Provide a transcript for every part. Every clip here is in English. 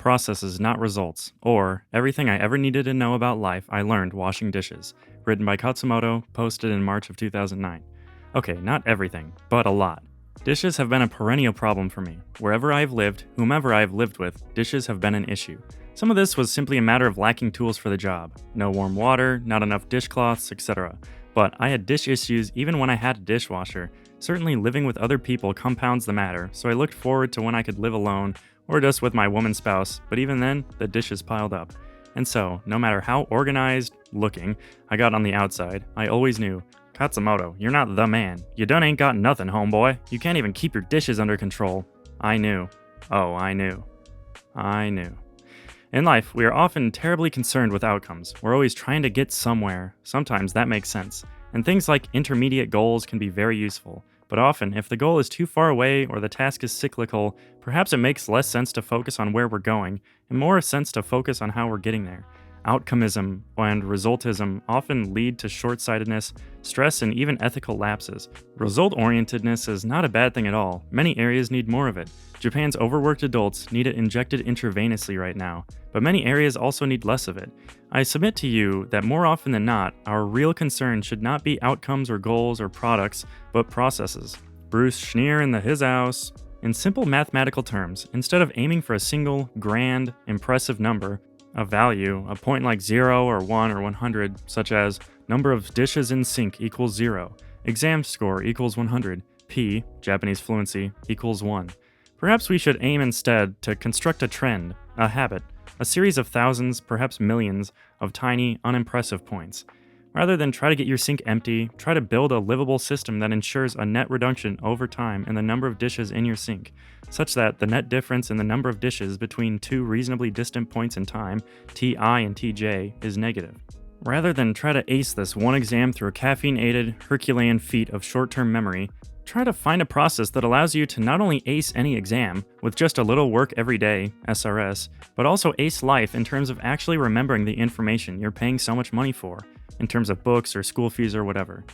Processes, Not Results, or Everything I Ever Needed to Know About Life I Learned Washing Dishes, written by Khatzumoto, posted in March of 2009. Okay, not everything, but a lot. Dishes have been a perennial problem for me. Wherever I've lived, whomever I've lived with, dishes have been an issue. Some of this was simply a matter of lacking tools for the job. No warm water, not enough dishcloths, etc. But I had dish issues even when I had a dishwasher. Certainly living with other people compounds the matter, so I looked forward to when I could live alone, or just with my woman spouse, but even then, the dishes piled up. And so, no matter how organized looking I got on the outside, I always knew, Khatzumoto, you're not the man. You done ain't got nothing, homeboy. You can't even keep your dishes under control. I knew. Oh, I knew. I knew. In life, we are often terribly concerned with outcomes. We're always trying to get somewhere. Sometimes that makes sense. And things like intermediate goals can be very useful. But often, if the goal is too far away or the task is cyclical, perhaps it makes less sense to focus on where we're going, and more sense to focus on how we're getting there. Outcomeism and resultism often lead to short-sightedness, stress, and even ethical lapses. Result-orientedness is not a bad thing at all. Many areas need more of it. Japan's overworked adults need it injected intravenously right now, but many areas also need less of it. I submit to you that more often than not, our real concern should not be outcomes or goals or products, but processes. Bruce Schneier in His House. In simple mathematical terms, instead of aiming for a single, grand, impressive number, a value, a point like 0 or 1 or 100, such as number of dishes in sink equals 0, exam score equals 100, P, Japanese fluency, equals 1. Perhaps we should aim instead to construct a trend, a habit, a series of thousands, perhaps millions, of tiny, unimpressive points. Rather than try to get your sink empty, try to build a livable system that ensures a net reduction over time in the number of dishes in your sink, such that the net difference in the number of dishes between two reasonably distant points in time, Ti and Tj, is negative. Rather than try to ace this one exam through a caffeine-aided, Herculean feat of short-term memory, try to find a process that allows you to not only ace any exam, with just a little work every day, SRS, but also ace life in terms of actually remembering the information you're paying so much money for, in terms of books or school fees or whatever.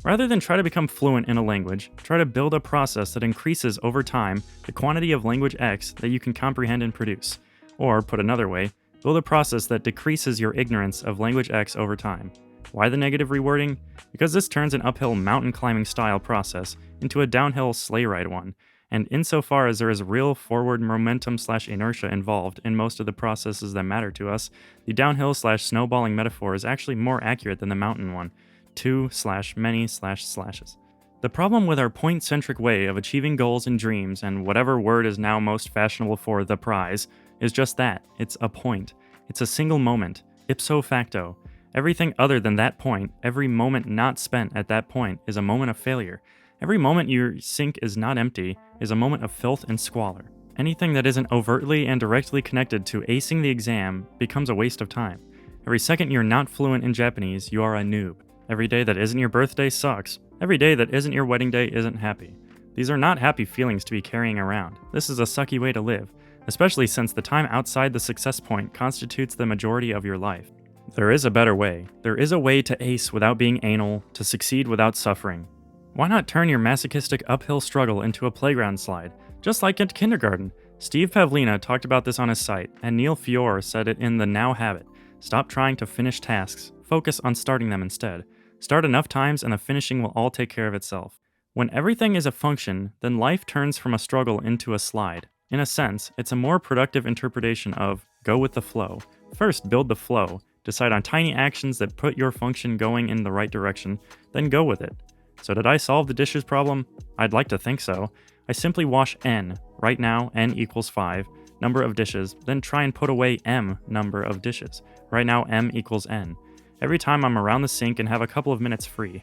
Rather than try to become fluent in a language, try to build a process that increases over time the quantity of language X that you can comprehend and produce. Or, put another way, build a process that decreases your ignorance of language X over time. Why the negative rewording? Because this turns an uphill mountain climbing style process into a downhill sleigh ride one, and insofar as there is real forward momentum/inertia involved in most of the processes that matter to us, the downhill/snowballing metaphor is actually more accurate than the mountain one, 2/many/slashes. The problem with our point-centric way of achieving goals and dreams, and whatever word is now most fashionable for the prize, is just that. It's a point. It's a single moment, ipso facto. Everything other than that point, every moment not spent at that point, is a moment of failure. Every moment your sink is not empty is a moment of filth and squalor. Anything that isn't overtly and directly connected to acing the exam becomes a waste of time. Every second you're not fluent in Japanese, you are a noob. Every day that isn't your birthday sucks. Every day that isn't your wedding day isn't happy. These are not happy feelings to be carrying around. This is a sucky way to live, especially since the time outside the success point constitutes the majority of your life. There is a better way. There is a way to ace without being anal, to succeed without suffering. Why not turn your masochistic uphill struggle into a playground slide, just like at kindergarten? Steve Pavlina talked about this on his site, and Neil Fiore said it in The Now Habit. Stop trying to finish tasks, focus on starting them instead. Start enough times and the finishing will all take care of itself. When everything is a function, then life turns from a struggle into a slide. In a sense, it's a more productive interpretation of go with the flow. First, build the flow. Decide on tiny actions that put your function going in the right direction, then go with it. So did I solve the dishes problem? I'd like to think so. I simply wash n. Right now, n equals 5, number of dishes, then try and put away m, number of dishes. Right now, m equals n. Every time I'm around the sink and have a couple of minutes free.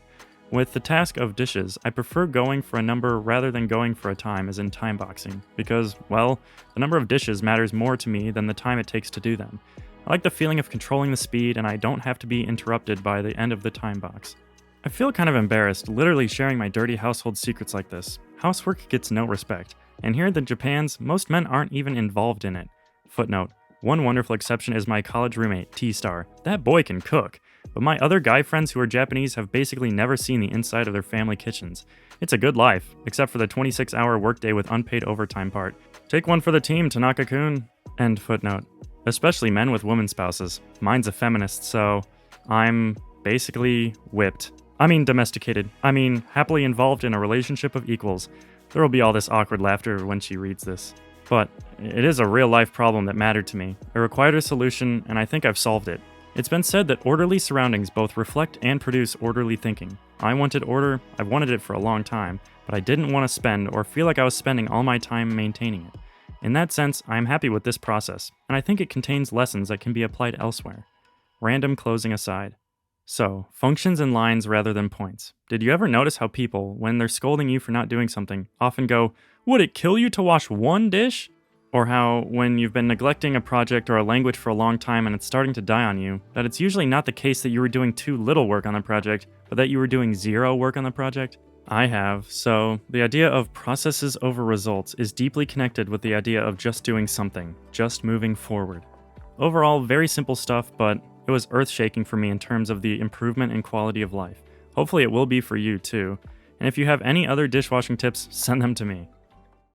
With the task of dishes, I prefer going for a number rather than going for a time as in time boxing, because, well, the number of dishes matters more to me than the time it takes to do them. I like the feeling of controlling the speed and I don't have to be interrupted by the end of the time box. I feel kind of embarrassed literally sharing my dirty household secrets like this. Housework gets no respect, and here in the Japans, most men aren't even involved in it. Footnote: one wonderful exception is my college roommate, T-Star. That boy can cook. but my other guy friends who are Japanese have basically never seen the inside of their family kitchens. It's a good life, except for the 26-hour workday with unpaid overtime part. Take one for the team, Tanaka-kun. End footnote. Especially men with woman spouses. Mine's a feminist, so I'm basically whipped. I mean domesticated. I mean happily involved in a relationship of equals. There will be all this awkward laughter when she reads this. But it is a real-life problem that mattered to me. It required a solution, and I think I've solved it. It's been said that orderly surroundings both reflect and produce orderly thinking. I wanted order, I've wanted it for a long time, but I didn't want to spend or feel like I was spending all my time maintaining it. In that sense, I am happy with this process, and I think it contains lessons that can be applied elsewhere. Random closing aside. So, functions and lines rather than points. Did you ever notice how people, when they're scolding you for not doing something, often go, "Would it kill you to wash one dish?" Or how, when you've been neglecting a project or a language for a long time and it's starting to die on you, that it's usually not the case that you were doing too little work on the project, but that you were doing zero work on the project? I have, so the idea of processes over results is deeply connected with the idea of just doing something, just moving forward. Overall, very simple stuff, but it was earth-shaking for me in terms of the improvement in quality of life. Hopefully it will be for you too. And if you have any other dishwashing tips, send them to me.